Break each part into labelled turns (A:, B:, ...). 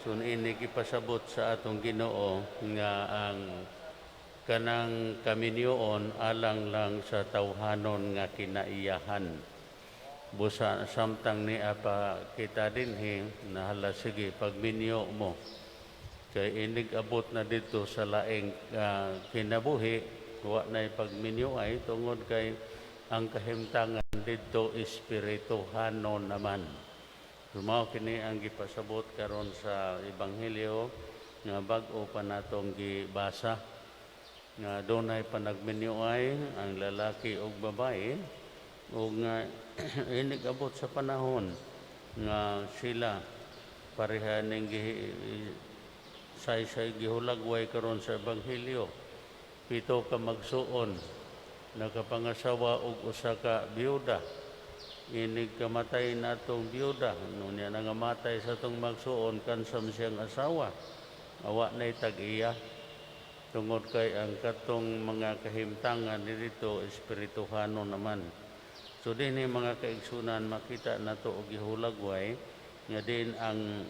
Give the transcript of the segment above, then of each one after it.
A: kung ini gipasabot sa atong Ginoo nga ang kanang kaminyoon alang lang sa tawhanon nga kinaiyahan. Busa samtang ni apa kita dinhi nahala sige pagminyo mo kay inig abot na dito sa laing kinabuhi wa nay pagminyo ay tungod kay ang kahimtangan dito espirituhanon naman. Mao kini ang gipasabot karon sa ebanghelyo nga bag-o pa natong gibasa nga dunay panagminyoay ang lalaki ug babae ug nga inig abot sa panahon nga sila pareha ning say gihulagway karon sa ebanghelyo. 7 ka magsuon nakapangasawa og usa ka biyuda. Inig kamatay na itong biyuda. Nung niya nangamatay sa itong magsuon, kansam siyang asawa. Awa na'y tag-iya. Tungod kay ang katong mga kahimtangan dito, espirituhano naman. So din mga kaigsunan, makita na ito og gihulagway, nga din ang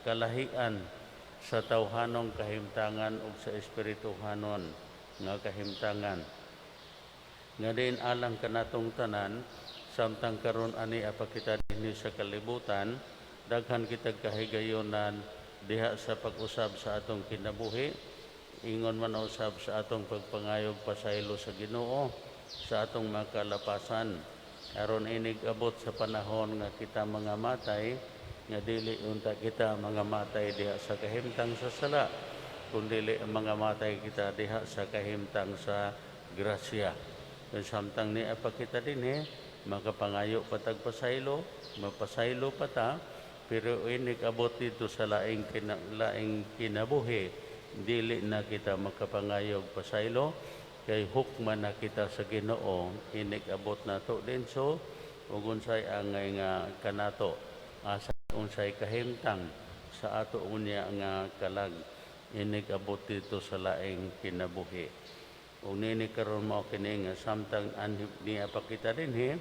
A: kalahian sa tawhanong kahimtangan o sa espirituhanon nga kahimtangan. Nga din alang kanatong tanan, samtang karon ani apa kita dinhi sa kalibutan, daghan kitag kahigayonan diha sa pag-usab sa atong kinabuhi, ingon man usab sa atong pagpangayog pasaylo sa Ginoo, sa atong makalapasan. Aron inig abot sa panahon nga kita mga matay, nga dili unta kita mga matay diha sa kahimtang sa sala, kundi mga matay kita diha sa kahimtang sa grasya. Samtang ni apa kita dinhi makapangayo patag pasaylo, mapasaylo pa ta, pero inig abot dito sa laing kinabuhi, dili na kita makapangayog pasaylo, kay hukman na kita sa Ginoo, inig abot na to din so, ug unsay angay nga kanato, asa unsay kahimtang sa ato unya nga kalag, inig abot dito sa laing kinabuhi. Ug nini karon mao kini nga samtang niya pa kita dinhi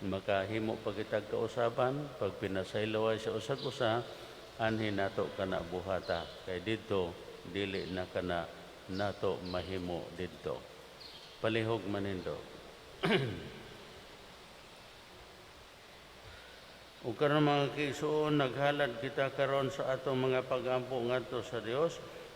A: makahimo pa kitag kausaban pag pinasaylaway sa usag-usa anhi nato kana buhata kay didto dili na kana nato mahimo didto. Palihog manindo. Ug karon mga kiigsoon naghalad kita karon sa atong mga pagampo ngadto sa Dios